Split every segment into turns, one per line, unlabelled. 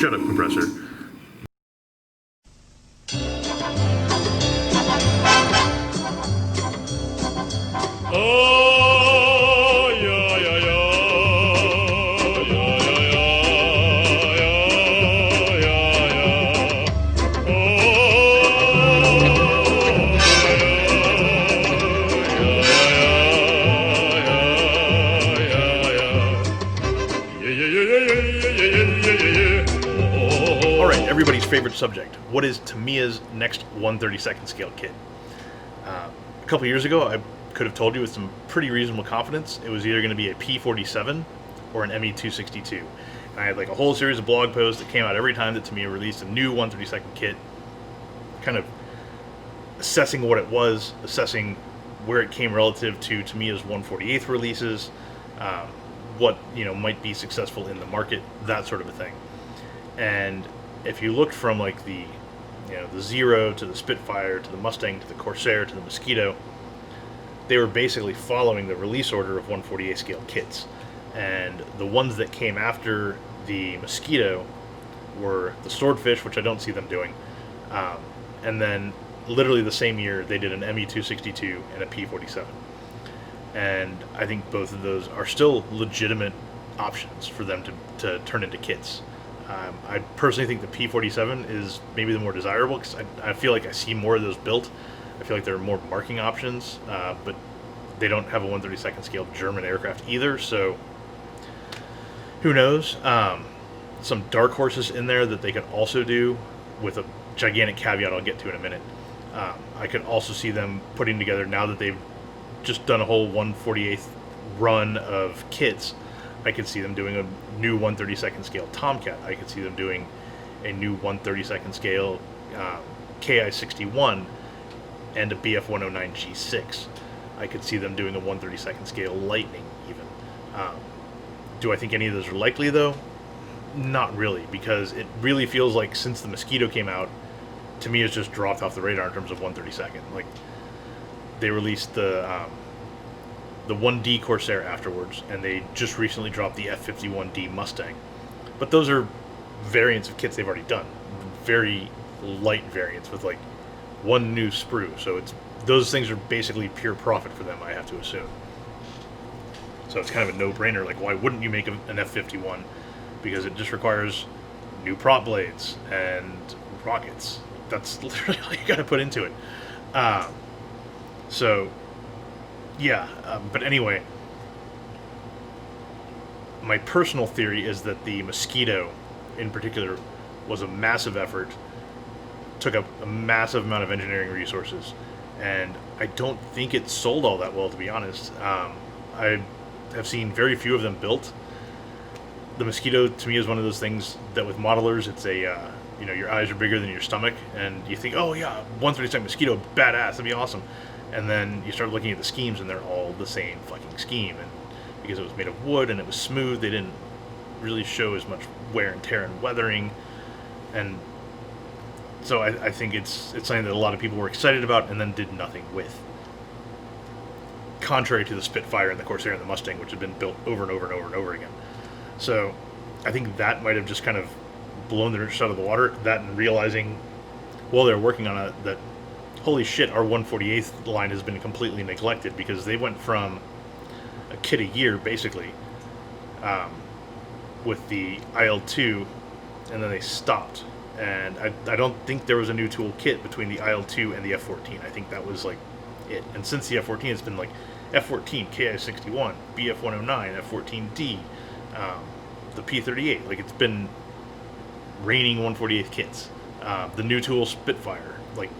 Shut up, compressor. Alright, everybody's favorite subject. What is Tamiya's next 1/32nd scale kit? A couple years ago, I could have told you with some pretty reasonable confidence it was either going to be a P47 or an ME262. And I had like a whole series of blog posts that came out every time that Tamiya released a new 1/32nd kit, kind of assessing what it was, assessing where it came relative to Tamiya's 1/48th releases, what might be successful in the market, that sort of a thing. And if you looked from like the Zero to the Spitfire to the Mustang to the Corsair to the Mosquito, they were basically following the release order of 1/48 scale kits. And the ones that came after the Mosquito were the Swordfish, which I don't see them doing, and then literally the same year they did an ME262 and a P47. And I think both of those are still legitimate options for them to turn into kits. I personally think the P47 is maybe the more desirable because I feel like I see more of those built. I feel like there are more marking options, but they don't have a 1/32nd scale German aircraft either, so who knows? Some dark horses in there that they could also do with a gigantic caveat I'll get to in a minute. I could also see them putting together, now that they've just done a whole 1/48th run of kits, I could see them doing a new 1/32nd scale Tomcat. I could see them doing a new 1/32nd scale KI-61 and a BF-109 G6. I could see them doing a 1/32nd scale Lightning even. Do I think any of those are likely though? Not really, because it really feels like since the Mosquito came out, to me it's just dropped off the radar in terms of 1/32nd. Like, they released the 1D Corsair afterwards, and they just recently dropped the F51D Mustang. But those are variants of kits they've already done. Very light variants with like one new sprue. So those things are basically pure profit for them, I have to assume. So it's kind of a no-brainer. Like, why wouldn't you make an F51? Because it just requires new prop blades and rockets. That's literally all you got to put into it. But anyway, my personal theory is that the Mosquito, in particular, was a massive effort, took up a massive amount of engineering resources, and I don't think it sold all that well, to be honest. I have seen very few of them built. The Mosquito, to me, is one of those things that with modelers, it's your eyes are bigger than your stomach, and you think, oh yeah, 1/32 Mosquito, badass, that'd be awesome. And then you start looking at the schemes, and they're all the same fucking scheme. And because it was made of wood and it was smooth, they didn't really show as much wear and tear and weathering. And so I think it's something that a lot of people were excited about and then did nothing with. Contrary to the Spitfire and the Corsair and the Mustang, which had been built over and over and over and over again. So I think that might have just kind of blown their shot out of the water. That, and realizing while they're working on it that, holy shit, our 1/48th line has been completely neglected, because they went from a kit a year, basically, with the IL-2, and then they stopped. And I don't think there was a new tool kit between the IL-2 and the F-14. I think that was, like, it. And since the F-14, it's been, like, F-14, KI-61, BF-109, F-14D, the P-38. Like, it's been raining 1/48th kits. The new tool Spitfire. Like,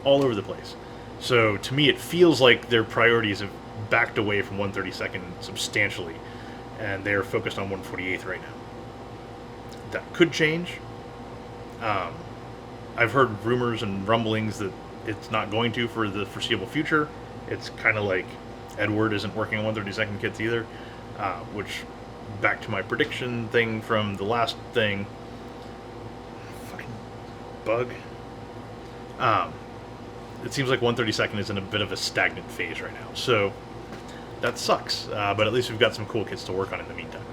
all over the place. So to me, it feels like their priorities have backed away from 1/32nd substantially, and they're focused on 1/48th right now. That could change. I've heard rumors and rumblings that it's not going to for the foreseeable future. It's kind of like Edward isn't working on 1/32nd kits either, which, back to my prediction thing from the last thing, fucking bug. It seems like 1/32nd is in a bit of a stagnant phase right now, so that sucks, but at least we've got some cool kits to work on in the meantime.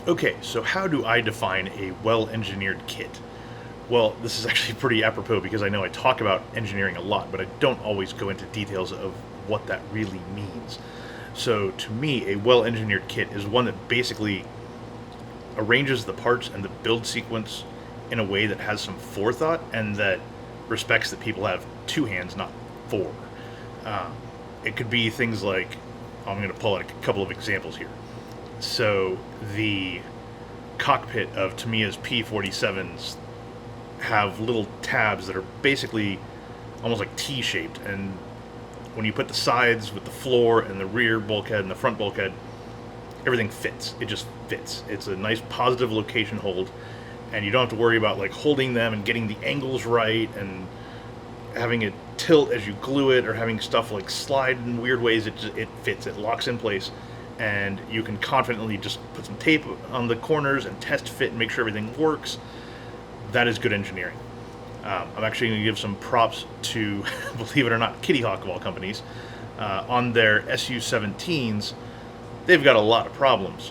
Okay, so how do I define a well-engineered kit? Well, this is actually pretty apropos because I know I talk about engineering a lot, but I don't always go into details of what that really means. So, to me, a well-engineered kit is one that basically arranges the parts and the build sequence in a way that has some forethought and that respects that people have two hands, not four. Um, it could be things like, I'm going to pull out a couple of examples here. So the cockpit of Tamiya's P-47s have little tabs that are basically almost like T-shaped, and when you put the sides with the floor and the rear bulkhead and the front bulkhead, everything fits. It just fits. It's a nice positive location hold, and you don't have to worry about like holding them and getting the angles right and having it tilt as you glue it or having stuff like slide in weird ways. It fits. It locks in place, and you can confidently just put some tape on the corners and test fit and make sure everything works. That is good engineering. I'm actually going to give some props to, believe it or not, Kitty Hawk of all companies. On their Su-17s, they've got a lot of problems.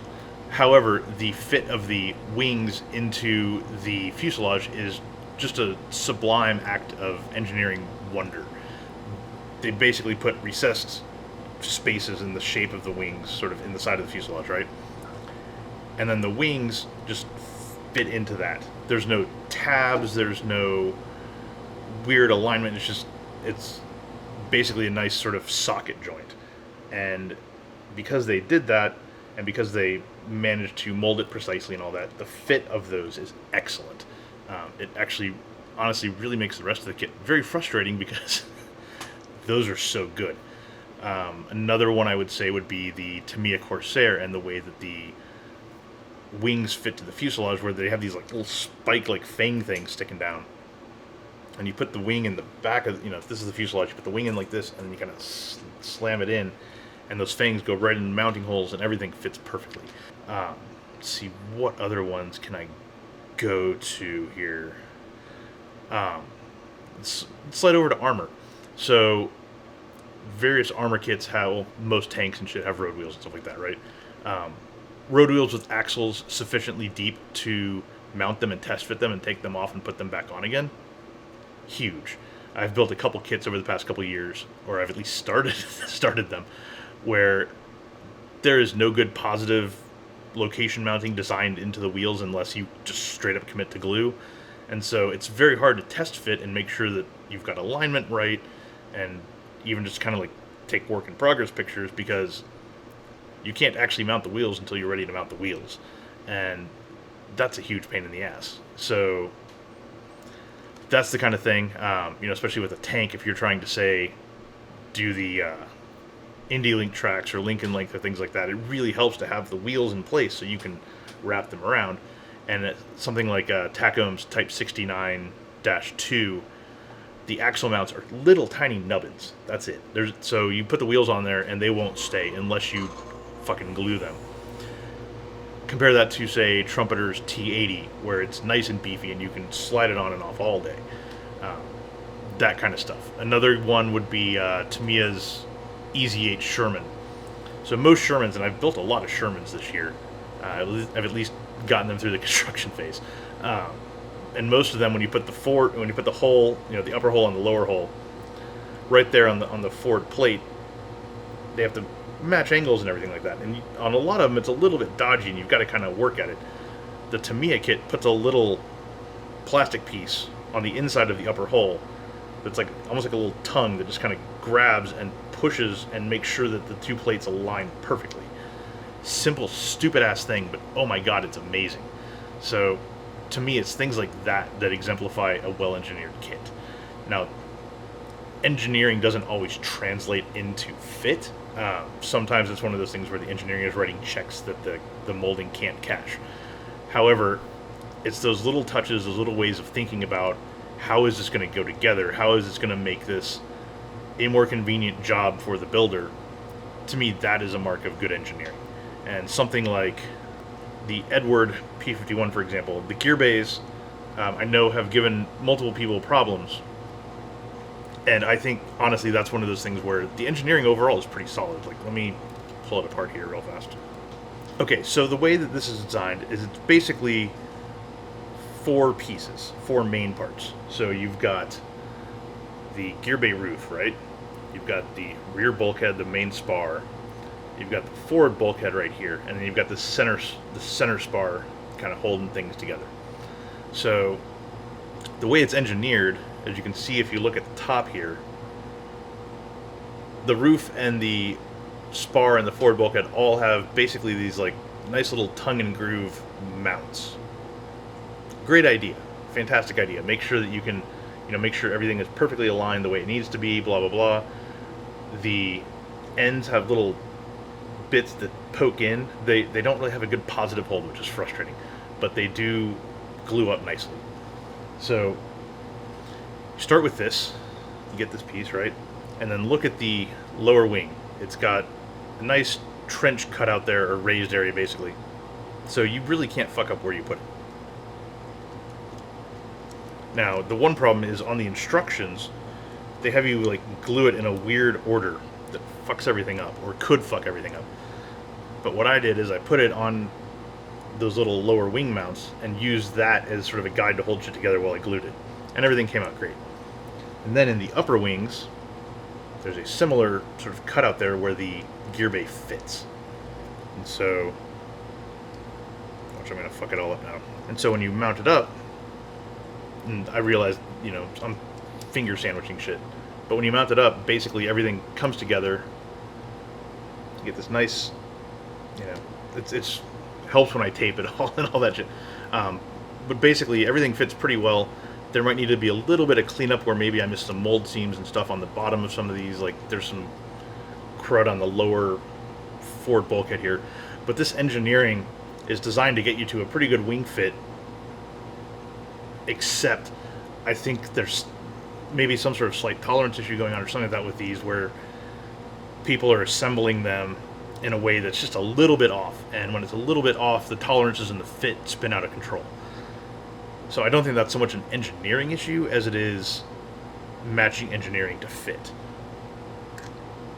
However, the fit of the wings into the fuselage is just a sublime act of engineering wonder. They basically put recessed spaces in the shape of the wings, sort of in the side of the fuselage, right? And then the wings just fit into that. There's no tabs, there's no weird alignment. It's basically a nice sort of socket joint. And because they did that, and because they managed to mold it precisely and all that, the fit of those is excellent. It actually, honestly, really makes the rest of the kit very frustrating because those are so good. Another one I would say would be the Tamiya Corsair and the way that the wings fit to the fuselage, where they have these like little spike-like fang things sticking down. And you put the wing in the back of, if this is the fuselage, you put the wing in like this, and then you kind of slam it in, and those fangs go right in the mounting holes, and everything fits perfectly. Let's see, what other ones can I go to here? Let's slide over to armor. So, various armor kits have, well, most tanks and shit have road wheels and stuff like that, right? Road wheels with axles sufficiently deep to mount them and test fit them and take them off and put them back on again. Huge. I've built a couple kits over the past couple years, or I've at least started them, where there is no good positive location mounting designed into the wheels unless you just straight up commit to glue. And so it's very hard to test fit and make sure that you've got alignment right, and even just kind of like take work in progress pictures, because you can't actually mount the wheels until you're ready to mount the wheels. And that's a huge pain in the ass. So that's the kind of thing, especially with a tank, if you're trying to, say, do the Indy Link tracks or Lincoln Link or things like that, it really helps to have the wheels in place so you can wrap them around. And something like Tacome's Type 69-2, the axle mounts are little tiny nubbins. That's it. So you put the wheels on there and they won't stay unless you fucking glue them. Compare that to, say, Trumpeter's T80, where it's nice and beefy and you can slide it on and off all day. That kind of stuff. Another one would be Tamiya's Easy 8 Sherman. So most Shermans, and I've built a lot of Shermans this year, I've at least gotten them through the construction phase. And most of them, when you put the hole, the upper hole and the lower hole, right there on the forward plate, they have to match angles and everything like that. And on a lot of them, it's a little bit dodgy, and you've got to kind of work at it. The Tamiya kit puts a little plastic piece on the inside of the upper hole that's like almost like a little tongue that just kind of grabs and pushes and makes sure that the two plates align perfectly. Simple, stupid ass thing, but oh my god, it's amazing. So to me, it's things like that exemplify a well-engineered kit. Now, engineering doesn't always translate into fit. Sometimes it's one of those things where the engineering is writing checks that the molding can't cash. However, it's those little touches, those little ways of thinking about how is this going to go together, how is this going to make this a more convenient job for the builder. To me, that is a mark of good engineering. And something like the Edward P51, for example, the gear bays, I know have given multiple people problems. And I think, honestly, that's one of those things where the engineering overall is pretty solid. Like, let me pull it apart here real fast. Okay, so the way that this is designed is it's basically four pieces, four main parts. So you've got the gear bay roof, right? You've got the rear bulkhead, the main spar. You've got the forward bulkhead right here, and then you've got the center spar kind of holding things together. So the way it's engineered, as you can see if you look at the top here, the roof and the spar and the forward bulkhead all have basically these like nice little tongue and groove mounts. Great idea, fantastic idea. Make sure that you can, make sure everything is perfectly aligned the way it needs to be. Blah blah blah. The ends have little bits that poke in. They don't really have a good positive hold, which is frustrating, but they do glue up nicely. So you start with this, you get this piece right, and then look at the lower wing. It's got a nice trench cut out there, or raised area basically, so you really can't fuck up where you put it. Now the one problem is on the instructions, they have you like glue it in a weird order that fucks everything up, or could fuck everything up. But what I did is I put it on those little lower wing mounts and used that as sort of a guide to hold shit together while I glued it, and everything came out great. And then in the upper wings, there's a similar sort of cutout there where the gear bay fits. And so, watch, I'm gonna fuck it all up now. And so when you mount it up, and I realized, I'm finger sandwiching shit, but when you mount it up, basically everything comes together. You get this nice, it's helps when I tape it all and all that shit. But basically everything fits pretty well. There might need to be a little bit of cleanup where maybe I missed some mold seams and stuff on the bottom of some of these. Like there's some crud on the lower forward bulkhead here. But this engineering is designed to get you to a pretty good wing fit, except I think there's maybe some sort of slight tolerance issue going on or something like that with these, where people are assembling them in a way that's just a little bit off. And when it's a little bit off, the tolerances and the fit spin out of control. So I don't think that's so much an engineering issue as it is matching engineering to fit.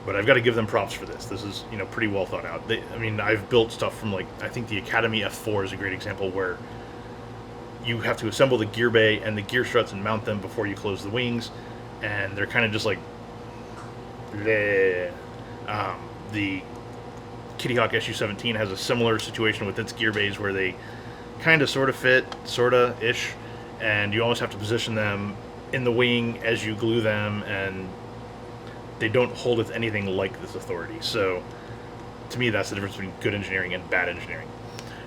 But I've got to give them props for this. This is, pretty well thought out. I've built stuff from I think the Academy F4 is a great example where you have to assemble the gear bay and the gear struts and mount them before you close the wings, and they're kind of just like bleh. The Kitty Hawk SU-17 has a similar situation with its gear bays where they kind of sort of fit, sort of ish, and you almost have to position them in the wing as you glue them, and they don't hold with anything like this authority. So to me, that's the difference between good engineering and bad engineering.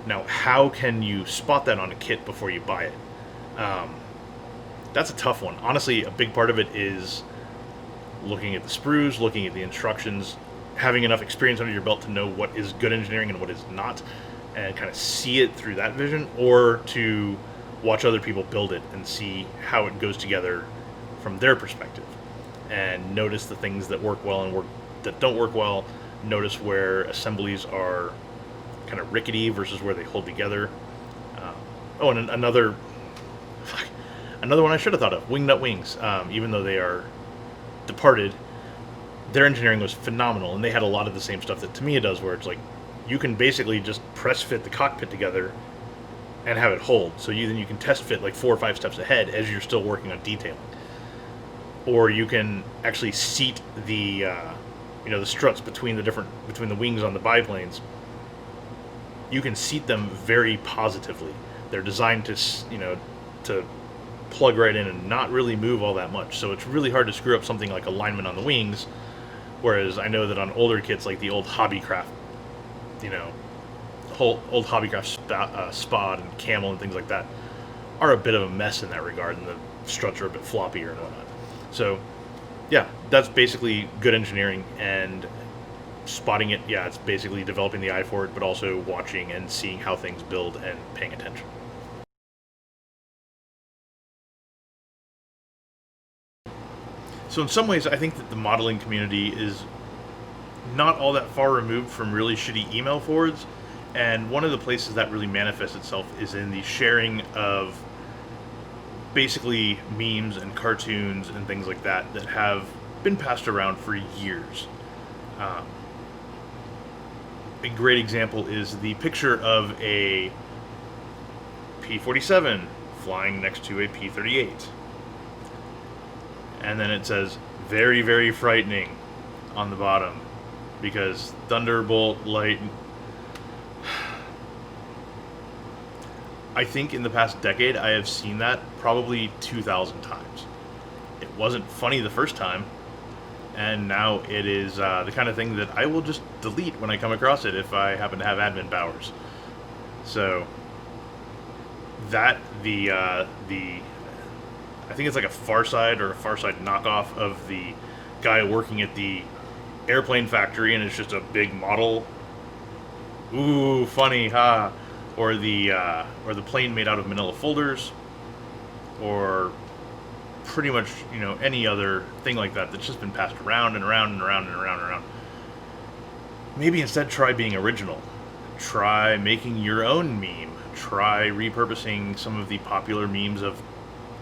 Now, how can you spot that on a kit before you buy it? That's a tough one. Honestly, a big part of it is looking at the sprues, looking at the instructions, having enough experience under your belt to know what is good engineering and what is not, and kind of see it through that vision, or to watch other people build it and see how it goes together from their perspective, and notice the things that work well and that don't work well. Notice where assemblies are kind of rickety versus where they hold together. And another one I should have thought of, Wingnut wings. Even though they are departed, their engineering was phenomenal, and they had a lot of the same stuff that Tamiya does, where it's like you can basically just press fit the cockpit together and have it hold. So then you can test fit like 4 or 5 steps ahead as you're still working on detailing. Or you can actually seat the the struts between the wings on the biplanes. You can seat them very positively. They're designed to plug right in and not really move all that much. So it's really hard to screw up something like alignment on the wings. Whereas I know that on older kits like the old Hobbycraft, old Hobbycraft Spod and Camel and things like that are a bit of a mess in that regard, and the struts are a bit floppier and whatnot. So yeah, that's basically good engineering, and spotting it, yeah, it's basically developing the eye for it, but also watching and seeing how things build and paying attention. So in some ways, I think that the modeling community is not all that far removed from really shitty email forwards, and one of the places that really manifests itself is in the sharing of basically memes and cartoons and things like that that have been passed around for years. a great example is the picture of a P-47 flying next to a P-38. And then it says, very, very frightening on the bottom, because Thunderbolt, light... I think in the past decade, I have seen that probably 2,000 times. It wasn't funny the first time, and now it is the kind of thing that I will just delete when I come across it if I happen to have admin powers. So that I think it's like a Farside or a Farside knockoff of the guy working at the airplane factory, and it's just a big model. Ooh, funny, ha! Or the plane made out of manila folders, or pretty much, you know, any other thing like that that's just been passed around and around and around and around and around. Maybe instead try being original. Try making your own meme. Try repurposing some of the popular memes of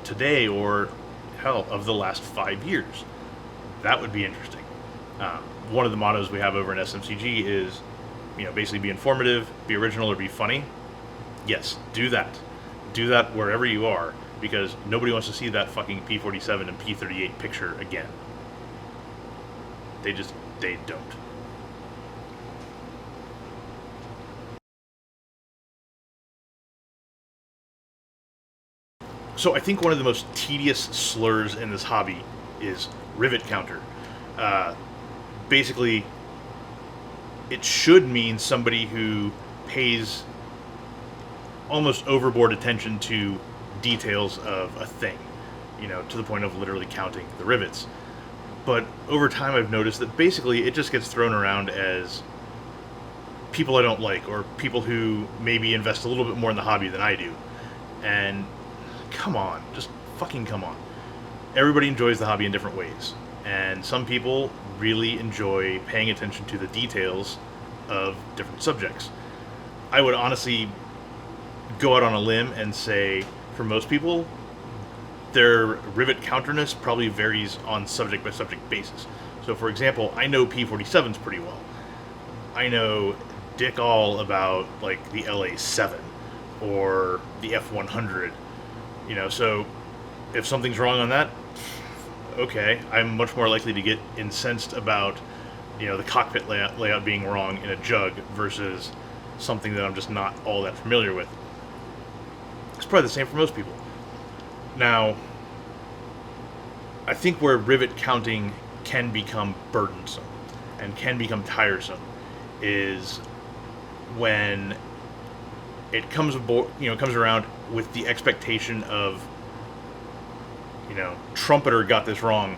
today, or hell, of the last 5 years. That would be interesting. One of the mottos we have over in SMCG is, you know, basically be informative, be original, or be funny. Yes, do that. Do that wherever you are, because nobody wants to see that fucking P-47 and P-38 picture again. They don't. So I think one of the most tedious slurs in this hobby is rivet counter. Basically, it should mean somebody who pays almost overboard attention to details of a thing, you know, to the point of literally counting the rivets. But over time I've noticed that basically it just gets thrown around as people I don't like, or people who maybe invest a little bit more in the hobby than I do. And come on, just fucking come on. Everybody enjoys the hobby in different ways, and some people really enjoy paying attention to the details of different subjects. I would honestly go out on a limb and say, for most people, their rivet counterness probably varies on subject by subject basis. So for example, I know P-47s pretty well. I know dick all about like the LA-7 or the F-100, you know, so if something's wrong on that, okay, I'm much more likely to get incensed about, you know, the cockpit layout being wrong in a jug versus something that I'm just not all that familiar with. It's probably the same for most people. Now, I think where rivet counting can become burdensome and can become tiresome is when it comes around with the expectation of, you know, Trumpeter got this wrong,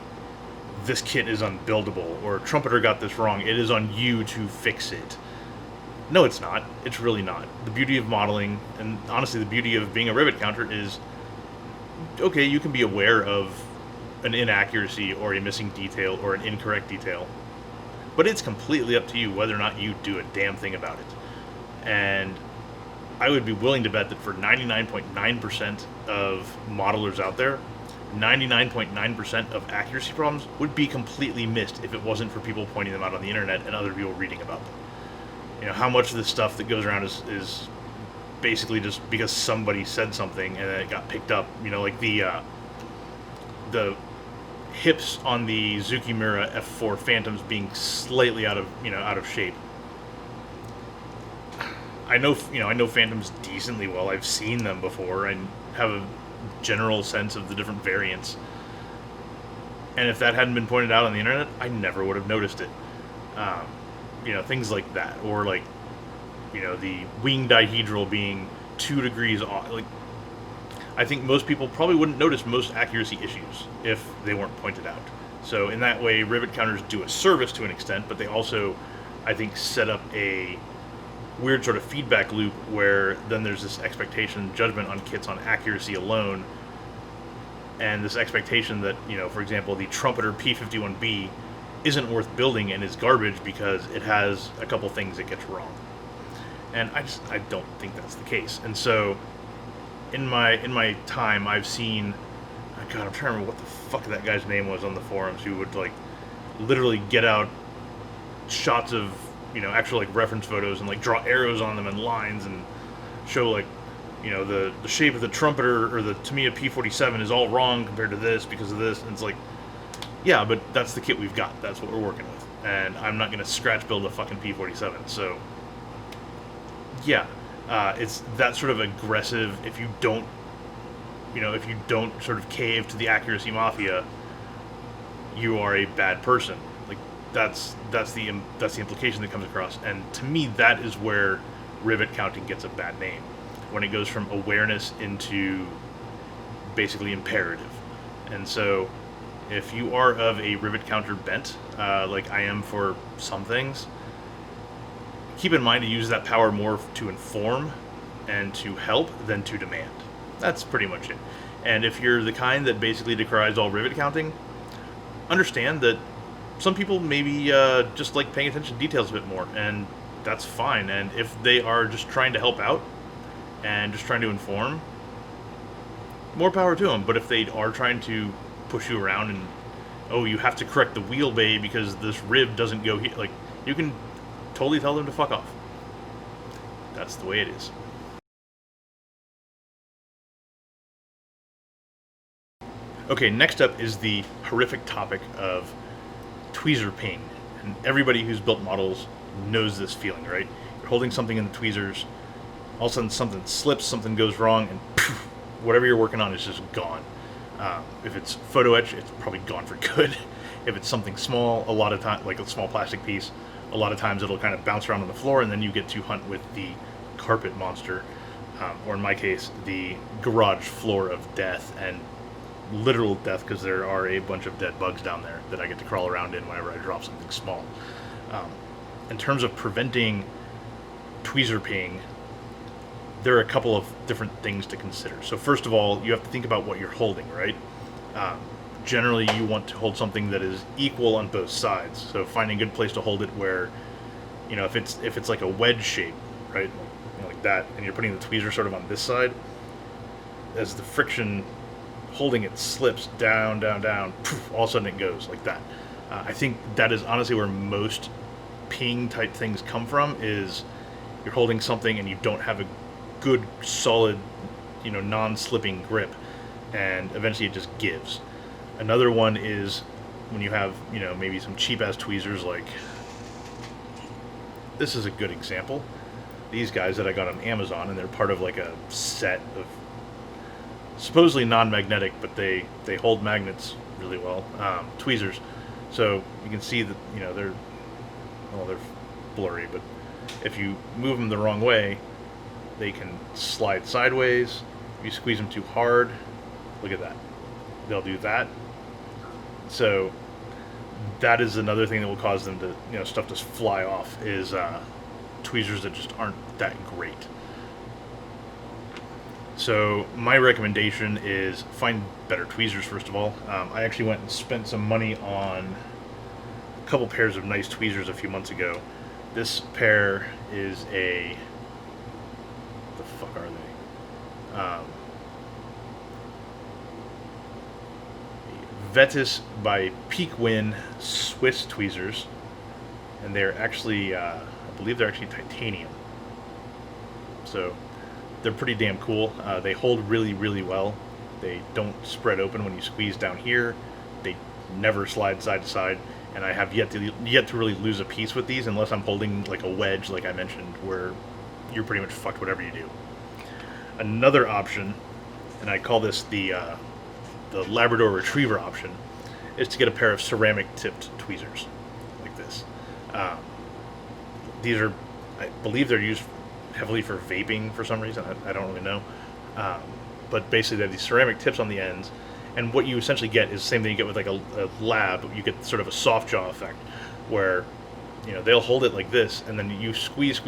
this kit is unbuildable, or Trumpeter got this wrong, it is on you to fix it. No, it's not. It's really not. The beauty of modeling, and honestly the beauty of being a rivet counter, is, okay, you can be aware of an inaccuracy or a missing detail or an incorrect detail, but it's completely up to you whether or not you do a damn thing about it. And I would be willing to bet that for 99.9% of modelers out there, 99.9% of accuracy problems would be completely missed if it wasn't for people pointing them out on the internet and other people reading about them. You know, how much of the stuff that goes around is basically just because somebody said something and then it got picked up. You know, like the hips on the Zukimura F4 Phantoms being slightly out of shape. I know Phantoms decently well. I've seen them before and have a general sense of the different variants. And if that hadn't been pointed out on the internet, I never would have noticed it. You know, things like that, or like, you know, the wing dihedral being 2 degrees off. Like, I think most people probably wouldn't notice most accuracy issues if they weren't pointed out. So in that way, rivet counters do a service to an extent, but they also, I think, set up a weird sort of feedback loop where then there's this expectation, judgment on kits on accuracy alone, and this expectation that, you know, for example, the Trumpeter P-51B isn't worth building and is garbage because it has a couple things it gets wrong. And I don't think that's the case. And so in my time, I've seen, God, I'm trying to remember what the fuck that guy's name was on the forums, who would like literally get out shots of actual like reference photos and like draw arrows on them and lines and show like, the shape of the trumpeter or the Tamiya P47 is all wrong compared to this because of this. And it's like, yeah, but that's the kit we've got. That's what we're working with. And I'm not going to scratch build a fucking P47. So, yeah, it's that sort of aggressive. If you don't sort of cave to the accuracy mafia, you are a bad person. Like that's the implication that comes across. And to me, that is where rivet counting gets a bad name, when it goes from awareness into basically imperative. And so, if you are of a rivet counter bent, like I am for some things, keep in mind to use that power more to inform and to help than to demand. That's pretty much it. And if you're the kind that basically decries all rivet counting, understand that some people maybe just like paying attention to details a bit more, and that's fine. And if they are just trying to help out and just trying to inform, more power to them. But if they are trying to push you around and, oh, you have to correct the wheel bay because this rib doesn't go here, like, you can totally tell them to fuck off. That's the way it is. Okay, next up is the horrific topic of tweezer pain. And everybody who's built models knows this feeling, right? You're holding something in the tweezers, all of a sudden something slips, something goes wrong, and poof, whatever you're working on is just gone. If it's photo etch, it's probably gone for good. If it's something small, a lot of time, like a small plastic piece, a lot of times it'll kind of bounce around on the floor, and then you get to hunt with the carpet monster, or in my case, the garage floor of death, and literal death, because there are a bunch of dead bugs down there that I get to crawl around in whenever I drop something small. In terms of preventing tweezer ping, there are a couple of different things to consider. So first of all, you have to think about what you're holding, right? Generally, you want to hold something that is equal on both sides. So finding a good place to hold it where, if it's like a wedge shape, right, like that, and you're putting the tweezer sort of on this side, as the friction holding it slips down, down, down, poof, all of a sudden it goes like that. I think that is honestly where most ping type things come from, is you're holding something and you don't have a good, solid, non-slipping grip, and eventually it just gives. Another one is when you have, maybe some cheap-ass tweezers, like, this is a good example. These guys that I got on Amazon, and they're part of like a set of supposedly non-magnetic, but they hold magnets really well, tweezers. So you can see that, they're blurry, but if you move them the wrong way, they can slide sideways. If you squeeze them too hard, look at that. They'll do that. So that is another thing that will cause them to, stuff to fly off, is tweezers that just aren't that great. So my recommendation is find better tweezers, first of all. I actually went and spent some money on a couple pairs of nice tweezers a few months ago. This pair is a... what the fuck are they? Vetus by Peakwin Swiss tweezers, and they're actually, I believe they're actually titanium. So they're pretty damn cool. They hold really, really well. They don't spread open when you squeeze down here. They never slide side to side, and I have yet to really lose a piece with these, unless I'm holding like a wedge, like I mentioned, where you're pretty much fucked whatever you do. Another option, and I call this the Labrador Retriever option, is to get a pair of ceramic tipped tweezers like this. These are, I believe they're used heavily for vaping for some reason. I don't really know. But basically they have these ceramic tips on the ends, and what you essentially get is the same thing you get with like a lab. You get sort of a soft jaw effect, where they'll hold it like this, and then you squeeze,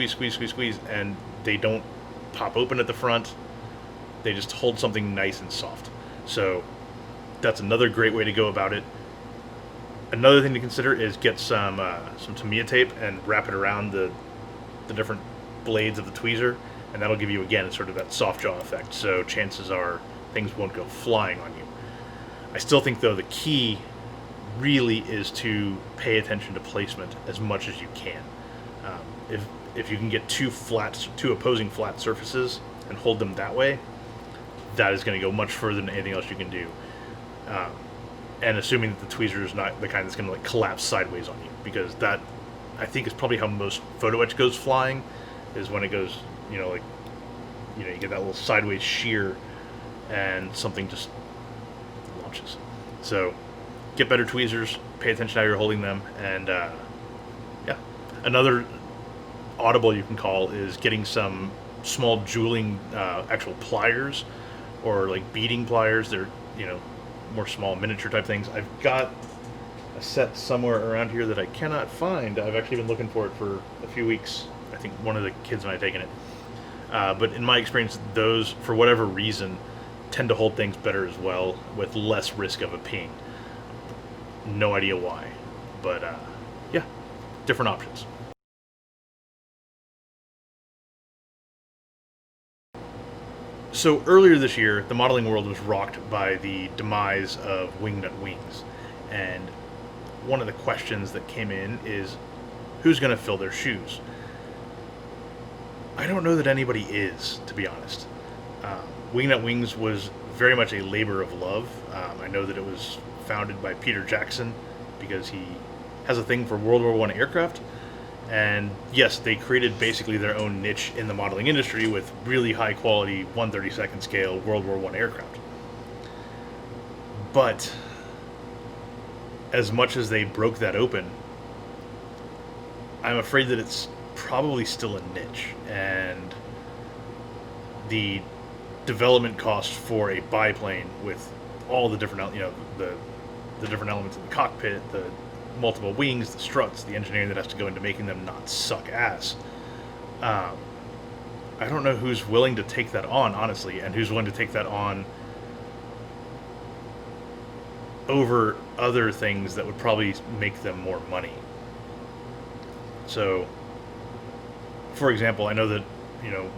and they don't pop open at the front. They just hold something nice and soft. So that's another great way to go about it. Another thing to consider is get some Tamiya tape and wrap it around the different blades of the tweezer, and that'll give you, again, sort of that soft jaw effect. So chances are things won't go flying on you. I still think, though, the key really is to pay attention to placement as much as you can. If you can get two opposing flat surfaces and hold them that way, that is going to go much further than anything else you can do. Um, and assuming that the tweezer is not the kind that's going to like collapse sideways on you, because that I think is probably how most photo etch goes flying, is when it goes, like, you get that little sideways shear, and something just launches. So, get better tweezers, pay attention how you're holding them, and yeah. Another audible you can call is getting some small jeweling actual pliers, or like beading pliers. They're more small miniature type things. I've got a set somewhere around here that I cannot find. I've actually been looking for it for a few weeks. I think one of the kids and I have taken it. But in my experience, those, for whatever reason, tend to hold things better as well, with less risk of a ping. No idea why. But yeah, different options. So earlier this year, the modeling world was rocked by the demise of Wingnut wings. And one of the questions that came in is, who's going to fill their shoes? I don't know that anybody is, to be honest. Wingnut Wings was very much a labor of love. I know that it was founded by Peter Jackson because he has a thing for World War I aircraft. And yes, they created basically their own niche in the modeling industry with really high quality 1/32 scale World War I aircraft. But as much as they broke that open, I'm afraid that it's probably still a niche, and the development cost for a biplane with all the different, the different elements in the cockpit, the multiple wings, the struts, the engineering that has to go into making them not suck ass. I don't know who's willing to take that on, honestly, and who's willing to take that on over other things that would probably make them more money. So, for example, I know that,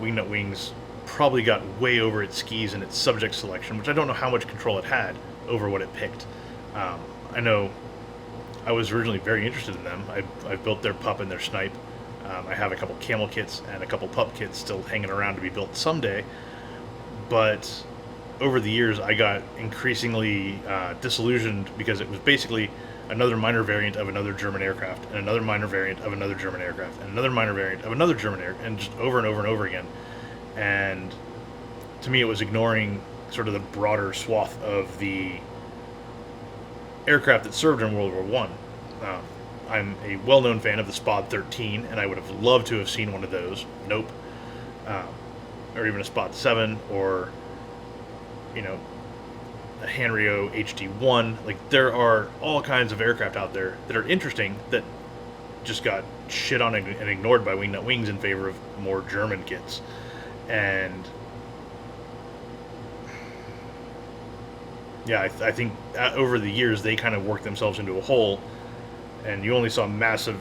Wingnut Wings probably got way over its skis in its subject selection, which I don't know how much control it had over what it picked. I know I was originally very interested in them. I've built their pup and their snipe. I have a couple camel kits and a couple pup kits still hanging around to be built someday. But over the years, I got increasingly disillusioned because it was basically another minor variant of another German aircraft, and another minor variant of another German aircraft, and another minor variant of another German aircraft, and just over and over and over again. And to me, it was ignoring sort of the broader swath of the aircraft that served in World War One. I'm a well-known fan of the Spad 13, and I would have loved to have seen one of those. Nope. Or even a Spad 7, or a Hanrio HD1. Like, there are all kinds of aircraft out there that are interesting that just got shit on and ignored by Wingnut Wings in favor of more German kits. And yeah, I think over the years they kind of worked themselves into a hole, and you only saw massive,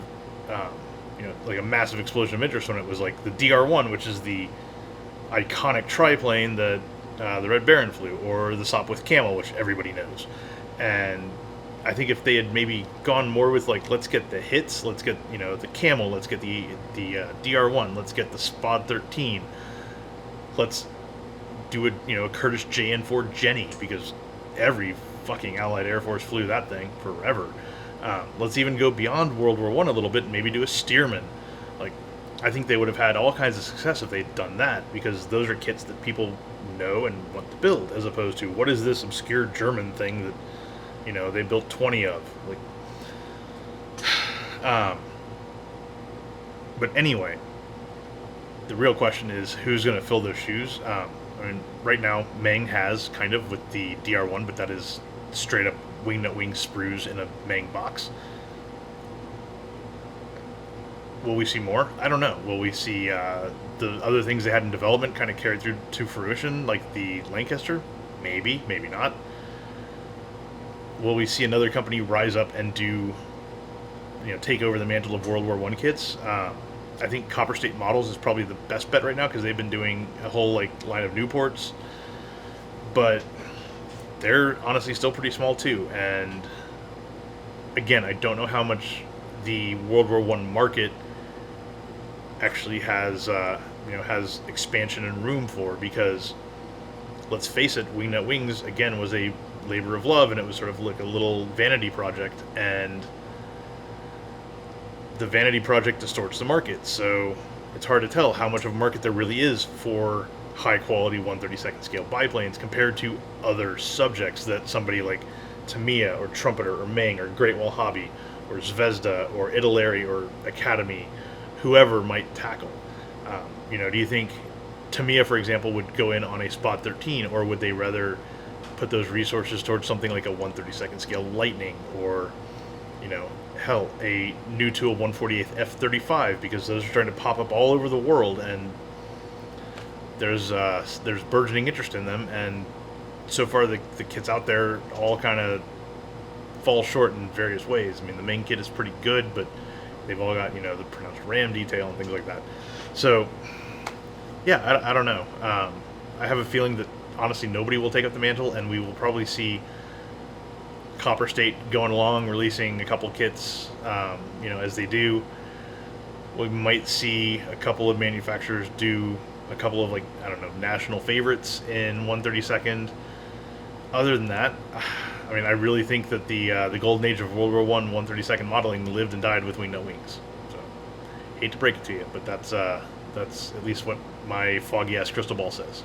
like a massive explosion of interest when it was like the DR1, which is the iconic triplane that the Red Baron flew, or the Sopwith Camel, which everybody knows. And I think if they had maybe gone more with like, let's get the hits, let's get the Camel, let's get the DR1, let's get the Spad 13, let's do a Curtiss JN4 Jenny, because every fucking Allied Air Force flew that thing forever. Let's even go beyond World War I a little bit and maybe do a Stearman. Like, I think they would have had all kinds of success if they'd done that, because those are kits that people know and want to build, as opposed to, what is this obscure German thing that they built 20 of. Like, but anyway, the real question is, who's going to fill those shoes? I mean, right now Meng has kind of with the DR1, but that is straight up Wingnut Wing sprues in a Meng box. Will we see more? I don't know. Will we see the other things they had in development kind of carried through to fruition, like the Lancaster? Maybe, maybe not. Will we see another company rise up and do, take over the mantle of World War I kits? I think Copper State Models is probably the best bet right now, because they've been doing a whole line of Newports, but they're honestly still pretty small too. And again, I don't know how much the World War I market actually has has expansion and room for, because let's face it, Wingnut Wings again was a labor of love, and it was sort of like a little vanity project, and the vanity project distorts the market. So it's hard to tell how much of a market there really is for high quality 1/32 scale biplanes compared to other subjects that somebody like Tamiya or Trumpeter or Meng or Great Wall Hobby or Zvezda or Italeri or Academy, whoever might tackle. Do you think Tamiya, for example, would go in on a Spot 13, or would they rather put those resources towards something like a 1/32 scale Lightning, or hell, a new tool 148th F35, because those are starting to pop up all over the world, and there's burgeoning interest in them, and so far the kits out there all kind of fall short in various ways. I mean, the main kit is pretty good, but they've all got the pronounced RAM detail and things like that. So yeah, I don't know. I have a feeling that honestly nobody will take up the mantle, and we will probably see Copper State going along, releasing a couple kits, as they do. We might see a couple of manufacturers do a couple of, national favorites in 1/32. Other than that, I mean, I really think that the golden age of World War I 1/32 modeling lived and died with Wingnut Wings. So, hate to break it to you, but that's at least what my foggy ass crystal ball says.